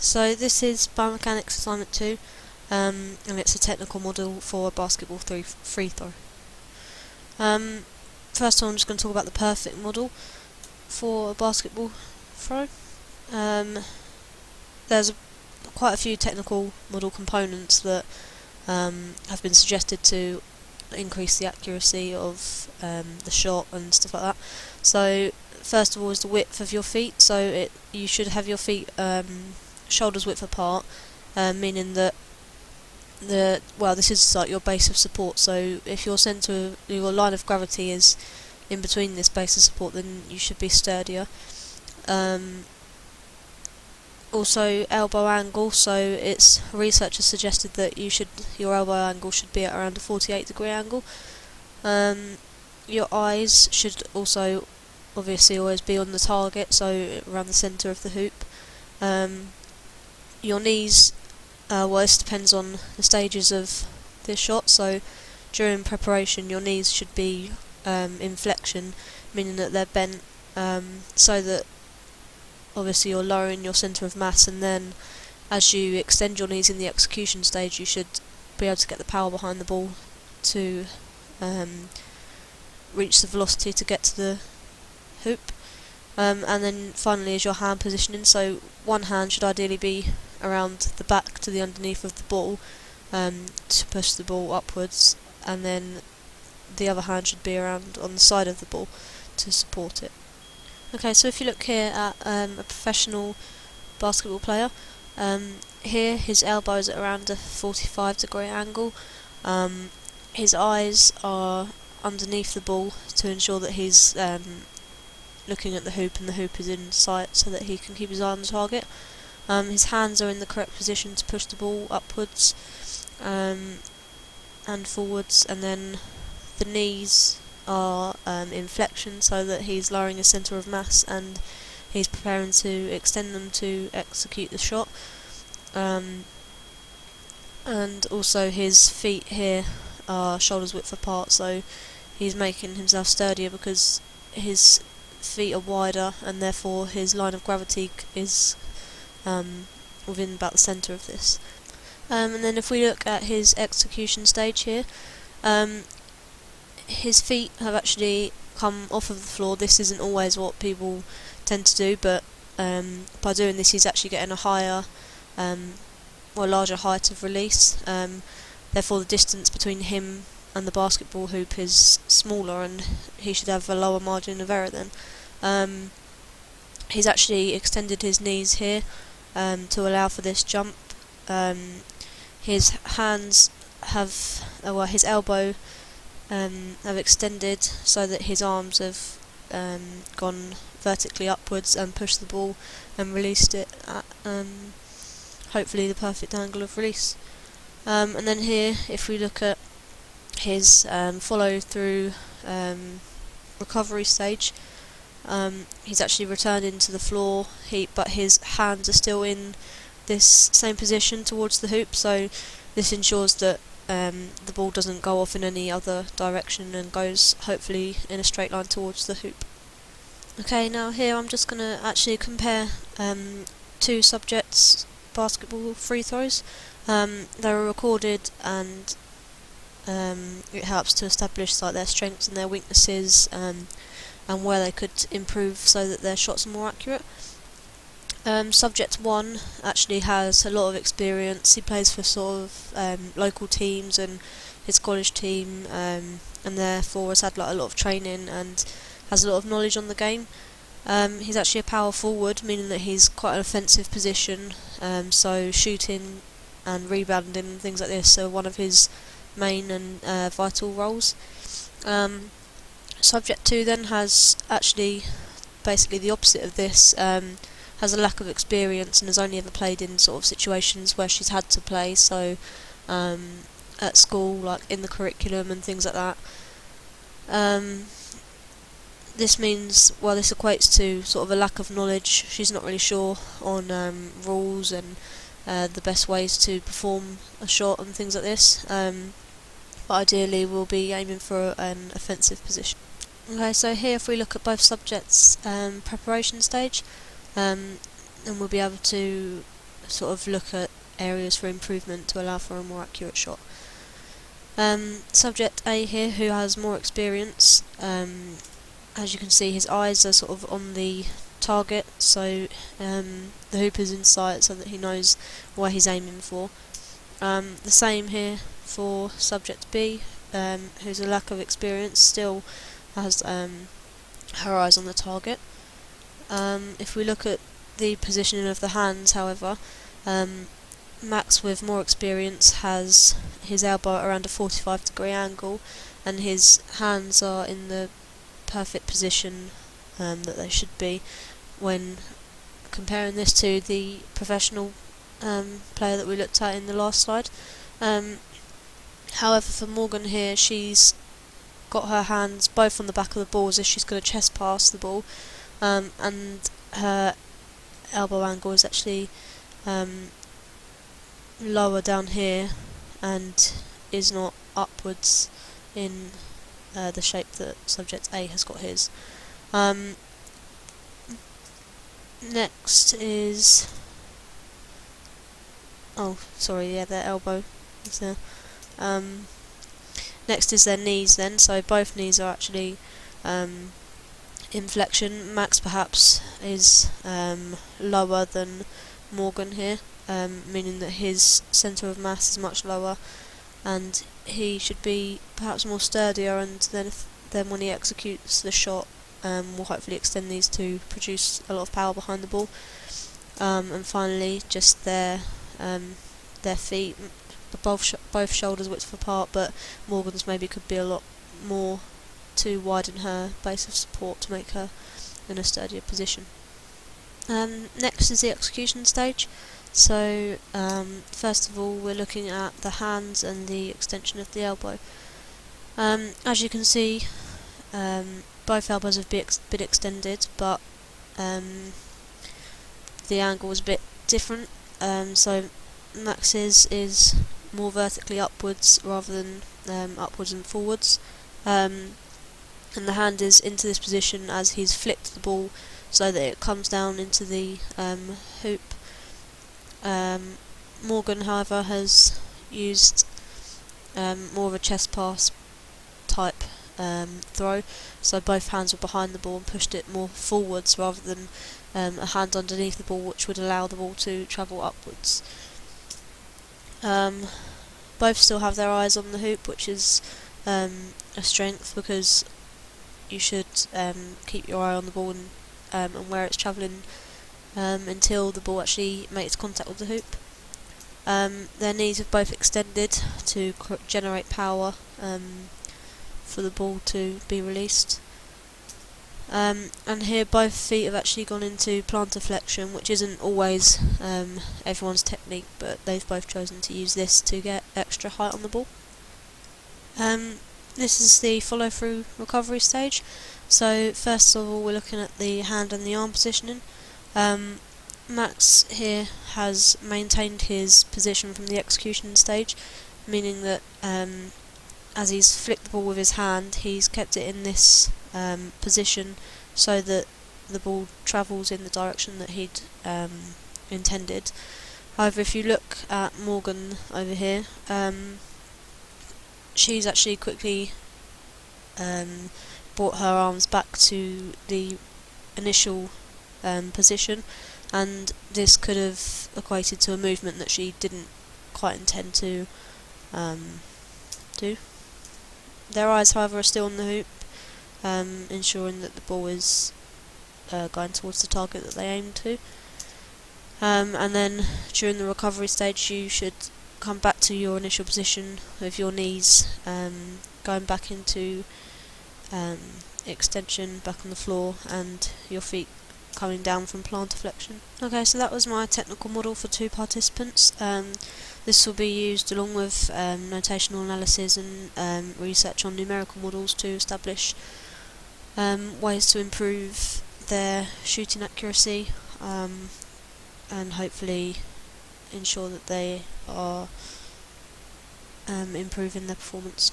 So this is Biomechanics Assignment 2, and it's a technical model for a basketball free throw. First of all, I'm just going to talk about the perfect model for a basketball throw. There's quite a few technical model components that have been suggested to increase the accuracy of the shot and stuff like that. So first of all is the width of your feet. So you should have your feet shoulders width apart, meaning that this is like your base of support. So if your line of gravity is in between this base of support, then you should be sturdier. Also elbow angle, so researchers suggested that your elbow angle should be at around a 48-degree angle. Your eyes should also obviously always be on the target, so around the centre of the hoop. Your knees, this depends on the stages of this shot, so during preparation your knees should be in flexion, meaning that they're bent, so that obviously you're lowering your centre of mass, and then as you extend your knees in the execution stage you should be able to get the power behind the ball to reach the velocity to get to the hoop. And then finally is your hand positioning, so one hand should ideally be around the back to the underneath of the ball to push the ball upwards, and then the other hand should be around on the side of the ball to support it. Okay, so if you look here at a professional basketball player, here his elbow is at around a 45-degree angle. His eyes are underneath the ball to ensure that he's looking at the hoop and the hoop is in sight, so that he can keep his eye on the target. His hands are in the correct position to push the ball upwards and forwards, and then the knees are in flexion, so that he's lowering his centre of mass and he's preparing to extend them to execute the shot. And also his feet here are shoulders width apart, so he's making himself sturdier because his feet are wider and therefore his line of gravity is within about the centre of this. And then if we look at his execution stage here, his feet have actually come off of the floor. This isn't always what people tend to do, but by doing this he's actually getting a higher larger height of release. Therefore the distance between him and the basketball hoop is smaller, and he should have a lower margin of error then. He's actually extended his knees here to allow for this jump. His hands have, his elbow have extended so that his arms have gone vertically upwards and pushed the ball and released it at hopefully the perfect angle of release. And then here, if we look at his follow through recovery stage, he's actually returned into the floor, but his hands are still in this same position towards the hoop, so this ensures that the ball doesn't go off in any other direction and goes hopefully in a straight line towards the hoop. Okay, now here I'm just going to actually compare two subjects' basketball free throws. They were recorded, and it helps to establish like their strengths and their weaknesses, and where they could improve so that their shots are more accurate. Subject 1 actually has a lot of experience. He plays for sort of local teams and his college team, and therefore has had like a lot of training and has a lot of knowledge on the game. He's actually a power forward, meaning that he's quite an offensive position, so shooting and rebounding and things like this are one of his main and vital roles. Subject 2 then has actually basically the opposite of this, has a lack of experience and has only ever played in sort of situations where she's had to play, so at school, like in the curriculum and things like that. This means, this equates to sort of a lack of knowledge. She's not really sure on rules and the best ways to perform a shot and things like this, but ideally we'll be aiming for an offensive position. Okay, so here if we look at both subjects' preparation stage, and we'll be able to sort of look at areas for improvement to allow for a more accurate shot. Subject A here, who has more experience, as you can see his eyes are sort of on the target, so the hoop is in sight so that he knows where he's aiming for. The same here for subject B, who's a lack of experience, still has her eyes on the target. If we look at the positioning of the hands, however, Max with more experience has his elbow at around a 45-degree angle, and his hands are in the perfect position that they should be. When comparing this to the professional player that we looked at in the last slide. However, for Morgan here, she's got her hands both on the back of the ball as if she's going to chest pass the ball, and her elbow angle is actually lower down here and is not upwards in the shape that subject A has got his. Next is their elbow is there. Next is their knees then, so both knees are actually in flexion. Max perhaps is lower than Morgan here, meaning that his centre of mass is much lower, and he should be perhaps more sturdier, and then when he executes the shot, will hopefully extend these to produce a lot of power behind the ball. And finally, just their feet, both shoulders width apart, but Morgan's maybe could be a lot more to widen her base of support to make her in a sturdier position. Next is the execution stage. So first of all, we're looking at the hands and the extension of the elbow. As you can see, both elbows have been extended, but the angle was a bit different. So Max's is more vertically upwards rather than upwards and forwards, and the hand is into this position as he's flicked the ball so that it comes down into the hoop. Morgan, however, has used more of a chest pass type throw, so both hands were behind the ball and pushed it more forwards rather than a hand underneath the ball, which would allow the ball to travel upwards. Both still have their eyes on the hoop, which is a strength, because you should keep your eye on the ball and where it's travelling until the ball actually makes contact with the hoop. Their knees have both extended to generate power for the ball to be released. And here both feet have actually gone into plantar flexion, which isn't always everyone's technique, but they've both chosen to use this to get extra height on the ball. This is the follow-through recovery stage. So first of all, we're looking at the hand and the arm positioning. Max here has maintained his position from the execution stage, meaning that as he's flicked the ball with his hand, he's kept it in this position so that the ball travels in the direction that he'd intended. However, if you look at Morgan over here, she's actually quickly brought her arms back to the initial position, and this could have equated to a movement that she didn't quite intend to do. Their eyes, however, are still on the hoop, ensuring that the ball is going towards the target that they aim to. And then during the recovery stage, you should come back to your initial position with your knees going back into extension, back on the floor, and your feet coming down from plantar flexion. Okay, so that was my technical model for 2 participants. This will be used along with notational analysis and research on numerical models to establish ways to improve their shooting accuracy, and hopefully ensure that they are improving their performance.